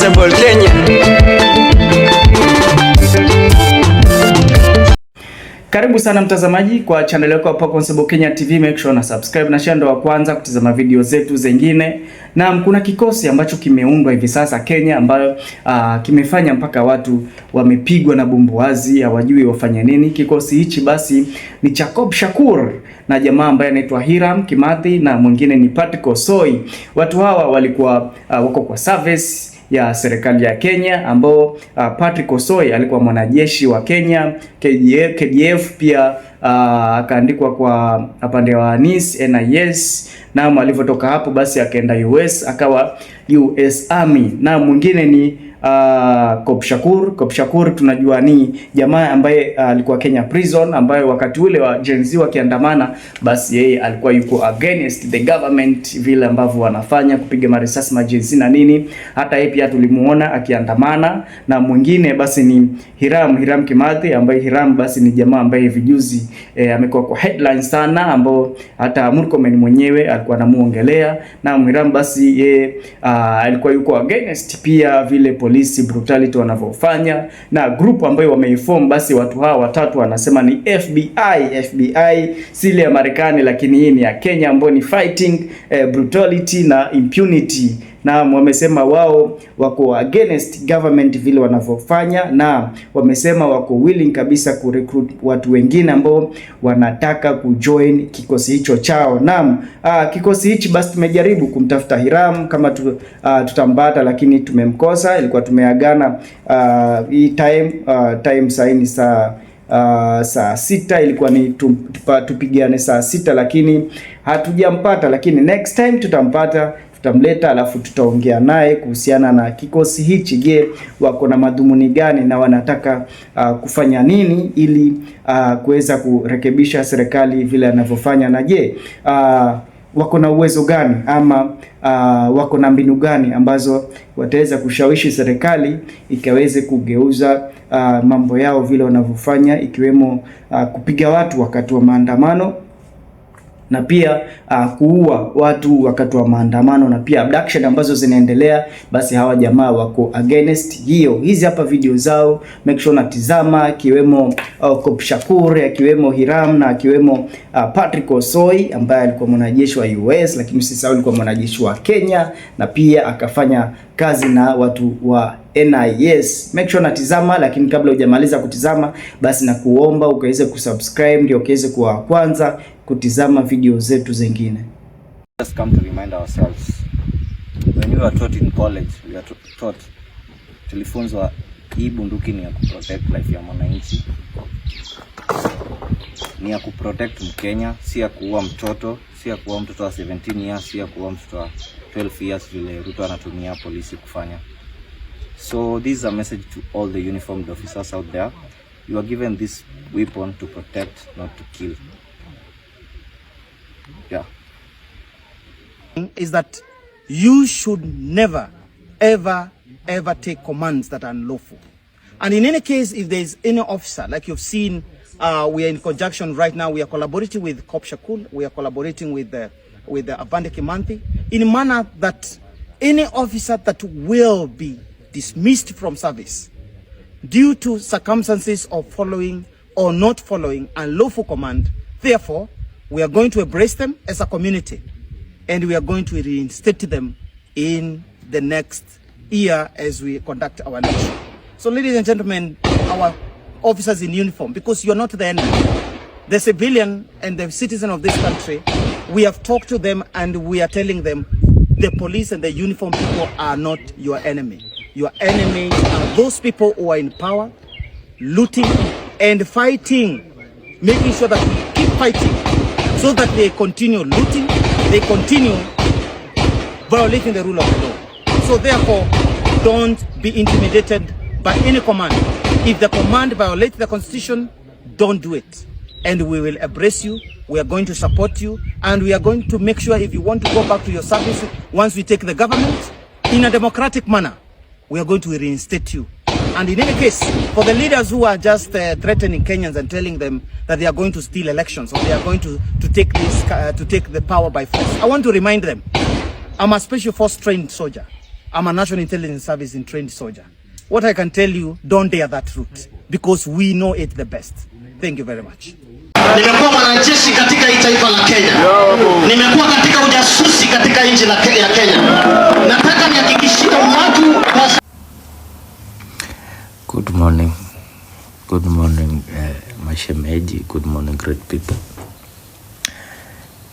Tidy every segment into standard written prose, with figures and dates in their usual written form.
responsible Kenya. Karibu sana mtazamaji kwa channel yako hapa Responsible Kenya TV. Make sure na subscribe na share ndo wa kwanza kutazama video zetu zingine. Na kuna kikosi ambacho kimeundwa hivi sasa Kenya ambayo kimefanya mpaka watu wamepigwa na bumbuazi, hawajui wafanye nini. Kikosi hichi basi ni cha Shakur na jamaa ambaye anaitwa Hiram Kimathi na mwingine ni Patrick Osoi. Watu hawa walikuwa wako kwa service ya serikali ya Kenya ambao Patrick Osoi alikuwa mwanajeshi wa Kenya KDF pia akaandikwa kwa upande wa NIS na alivyotoka hapo basi akaenda US akawa US Army. Na mwingine ni Shakur tunajua ni jamaa ambaye alikuwa Kenya prison, ambaye wakati ule wa Gen Z wakiandamana basi yeye alikuwa yuko against the government vile ambavyo wanafanya kupiga marisasi majenzi na nini. Hata yeye pia tulimuona akiandamana. Na mwingine basi ni Hiram Kimathi, ambaye Hiram basi ni jamaa ambaye vijuzi amekuwa kwa headlines sana, ambao hata Murkomen mwenyewe alikuwa anamuongelea. Na Hiram basi yeye alikuwa yuko against pia vile polisi brutality wanavyofanya, na group ambayo wameiform basi watu hawa watatu wanasema ni FBI si ile ya Marekani, lakini hii ni ya Kenya ambayo ni fighting brutality na impunity. Na wamesema wao wako against government vile wanavyofanya, na wamesema wako willing kabisa kurecruit watu wengine ambao wanataka kujoin kikosi hicho chao. Na kikosi hichi basi tumejaribu kumtafuta Hiram kama tutambata, lakini tumemkosa. Ilikuwa tumeagana hii time saini saa 6 ilikuwa ni tupigane saa 6, lakini hatujampata. Lakini next time tutampata, tutamleta alafu tutaongea naye kuhusiana na kikosi hichi. Je, wako na madhumuni gani na wanataka kufanya nini ili kuweza kurekebisha serikali vile anavyofanya, na je wako na uwezo gani ama wako na mbinu gani ambazo wataweza kushawishi serikali ikaweze kugeuza mambo yao vile wanavyofanya, ikiwemo kupiga watu wakati wa maandamano na pia kuua watu wakati wa maandamano, na pia abduction ambazo zinaendelea. Basi hawa jamaa wako against hiyo. Hizi hapa video zao, make sure natizama, akiwemo Shakur, akiwemo Hiram na akiwemo Patrick Osoi ambaye alikuwa mwanajeshi wa US, lakini usisahau alikuwa mwanajeshi wa Kenya na pia akafanya kazi na watu wa NIS. Make sure natizama, lakini kabla hujamaliza kutizama basi na kuomba ukaweze kusubscribe ndio ukaweze kuwa kwanza kutizama video zetu zingine. Just come to remind ourselves, when we were taught in college, we are taught, tulifunzwa hii bunduki ni ya kuprotect life ya mwananchi, ni ya kuprotect Mkenya, si ya kuua mtoto, si ya kuua mtoto wa 17 years, si ya kuua mtoto wa 12 years vile Ruto anatumia polisi kufanya. So this is a message to all the uniformed officers out there. You are given this weapon to protect, not to kill. Yeah. Is that you should never, ever take commands that are unlawful. And in any case, if there is any officer, like you've seen, we are in conjunction right now, we are collaborating with Shakur, we are collaborating with the Patrick Kimathi, in a manner that any officer that will be dismissed from service due to circumstances of following or not following unlawful command, therefore, we are going to embrace them as a community and we are going to reinstate them in the next year as we conduct our election. So ladies and gentlemen, our officers in uniform, because you are not the enemy, the civilian and the citizen of this country, we have talked to them and we are telling them the police and the uniform people are not your enemy. Your enemy are those people who are in power, looting and fighting, making sure that we keep fighting so that they continue looting, they continue violating the rule of the law. So therefore, don't be intimidated by any command. If the command violates the constitution, don't do it. And we will embrace you, we are going to support you, and we are going to make sure if you want to go back to your service, once we take the government, in a democratic manner, we are going to reinstate you. And in any case, for the leaders who are just threatening Kenyans and telling them that they are going to steal elections or they are going to take the power by force, I want to remind them, I'm a special force trained soldier. I'm a National Intelligence Service in trained soldier. What I can tell you, don't dare that route because we know it the best. Thank you very much. Nimekuwa mwanajeshi katika hii taifa la Kenya. Nimekuwa katika ujasusi katika nchi ya Kenya. Nataka nihakikishie watu Good morning. Good morning, Mashemeji. Good morning, great people.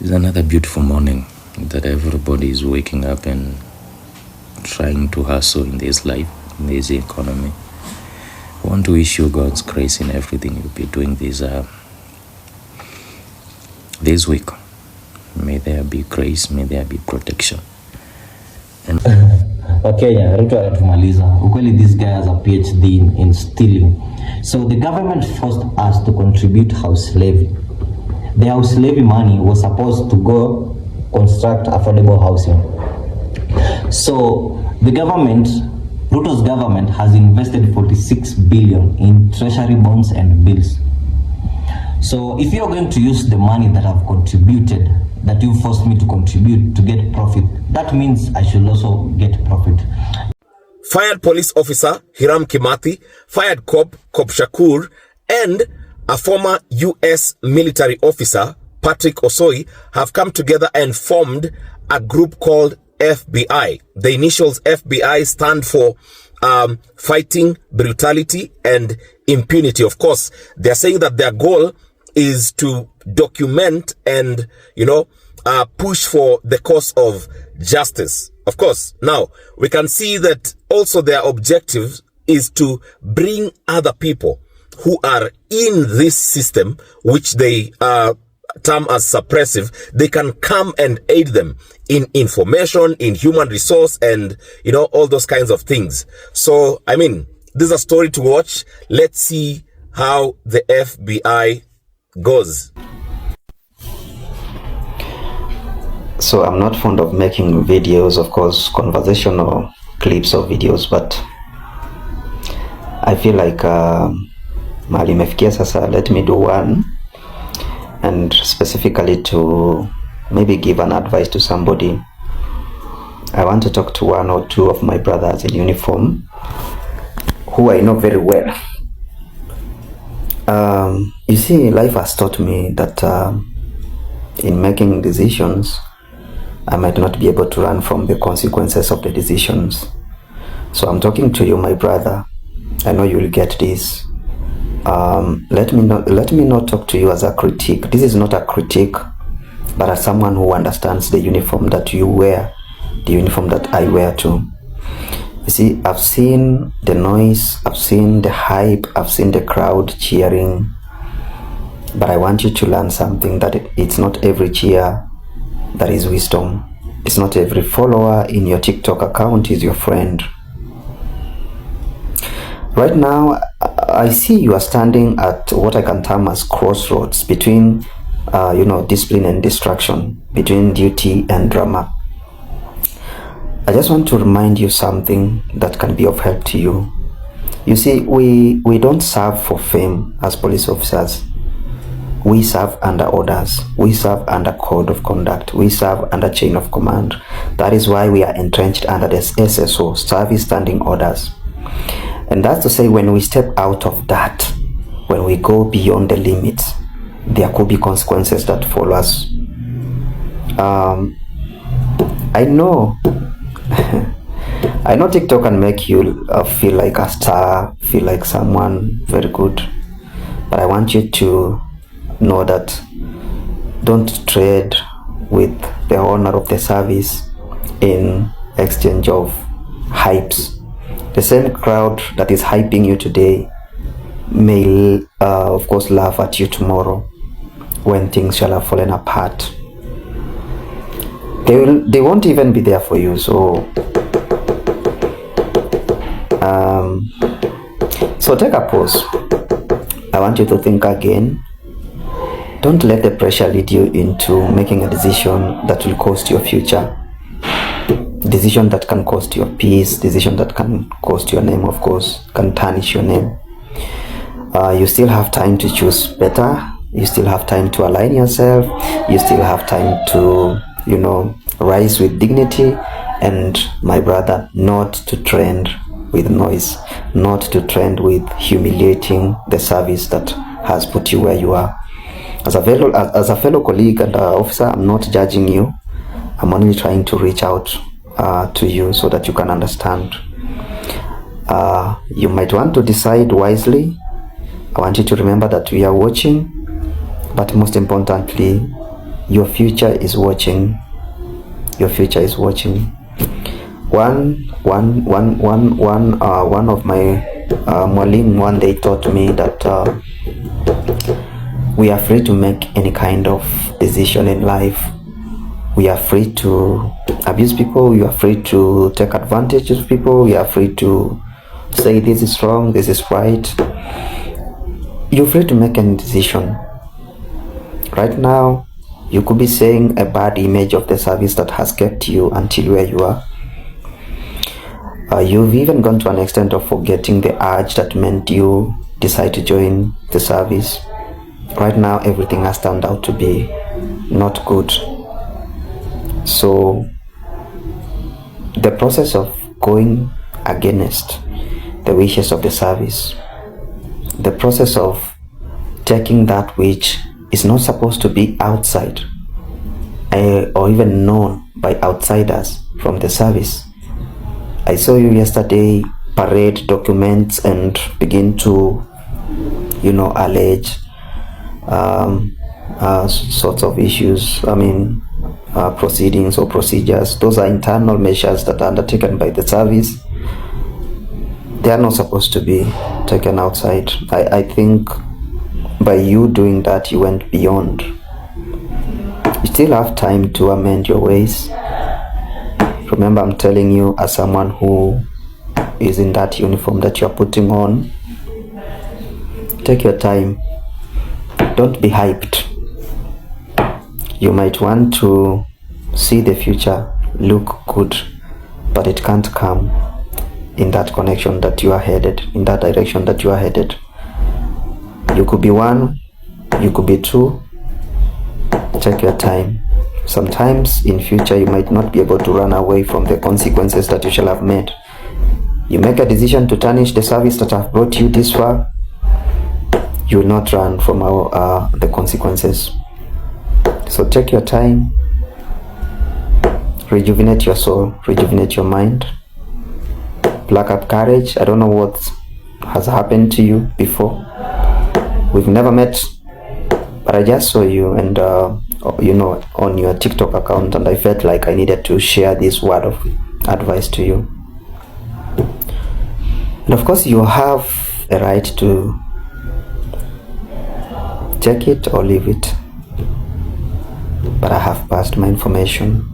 It's another beautiful morning that everybody is waking up and trying to hustle in this life, in this economy. I want to wish you God's grace in everything you'll be doing this week. May there be grace, may there be protection. And Kenya, Ruto anatumaliza. Ukweli, this guy has a PhD in stealing. So the government forced us to contribute house levy. The house levy money was supposed to go construct affordable housing. So the government, Ruto's government, has invested 46 billion in treasury bonds and bills. So if you're going to use the money that I've contributed, that you forced me to contribute to get profit, that means I should also get profit. Fired police officer Hiram Kimathi, fired cop Shakur, and a former US military officer Patrick Osoi have come together and formed a group called FBI. The initials FBI stand for fighting brutality and impunity. Of course, they're saying that their goal is to document and, push for the cause of justice. Of course, now we can see that also their objective is to bring other people who are in this system, which they term as suppressive. They can come and aid them in information, in human resource, and all those kinds of things. So this is a story to watch. Let's see how the FBI goes. So I'm not fond of making videos, of course, conversational clips of videos, but I feel like mali mefikia sasa, let me do one, and specifically to maybe give an advice to somebody. I want to talk to one or two of my brothers in uniform who I know very well. You see, life has taught me that in making decisions, I might not be able to run from the consequences of the decisions. So I'm talking to you, my brother. I know you will get this. Let me not talk to you as a critique. This is not a critique, but as someone who understands the uniform that you wear, the uniform that I wear too. You see, I've seen the noise, I've seen the hype, I've seen the crowd cheering. But I want you to learn something, that it's not every cheer that is wisdom. It's not every follower in your TikTok account is your friend. Right now, I see you are standing at what I can term as crossroads between, discipline and distraction, between duty and drama. I just want to remind you something that can be of help to you. You see, we don't serve for fame as police officers. We serve under orders. We serve under code of conduct. We serve under chain of command. That is why we are entrenched under the SSO, Service Standing Orders. And that's to say, when we step out of that, when we go beyond the limits, there could be consequences that follow us. I know I know TikTok can make you feel like a star, feel like someone very good, but I want you to know that don't trade with the honor of the service in exchange of hypes. The same crowd that is hyping you today may of course laugh at you tomorrow when things shall have fallen apart. They won't even be there for you. So take a pause. I want you to think again. Don't let the pressure lead you into making a decision that will cost your future. Decision that can cost your peace, decision that can cost your name, of course, can tarnish your name. You still have time to choose better. You still have time to align yourself. You still have time to, rise with dignity and my brother, not to trend with noise, not to trend with humiliating the service that has put you where you are. As a fellow colleague and officer, I'm not judging you. I'm only trying to reach out to you so that you can understand. You might want to decide wisely. I want you to remember that we are watching, but most importantly, your future is watching. Your future is watching. One of my mwalimu one day taught me that we are free to make any kind of decision in life. We are free to abuse people. We are free to take advantage of people. We are free to say this is wrong, this is right. You're free to make any decision. Right now, you could be saying a bad image of the service that has kept you until where you are. You've even gone to an extent of forgetting the urge that made you decide to join the service. Right now, everything has turned out to be not good. So, the process of going against the wishes of the service, the process of taking that which is not supposed to be outside or even known by outsiders from the service. I saw you yesterday parade documents and begin to, allege sorts of issues. Proceedings or procedures. Those are internal measures that are undertaken by the service. They are not supposed to be taken outside. I think by you doing that, you went beyond. You still have time to amend your ways. Remember, I'm telling you as someone who is in that uniform that you're putting on, take your time. Don't be hyped. You might want to see the future look good, but it can't come in that connection that you are headed, in that direction that you are headed. You could be one, you could be two. Take your time. Sometimes in future you might not be able to run away from the consequences that you shall have made. You make a decision to tarnish the service that have brought you this far, you will not run from the consequences. So take your time, rejuvenate your soul, rejuvenate your mind, pluck up courage. I don't know what has happened to you before. We've never met, but I just saw you and on your TikTok account, and I felt like I needed to share this word of advice to you. And of course you have a right to take it or leave it, but I have passed my information.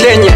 Kenya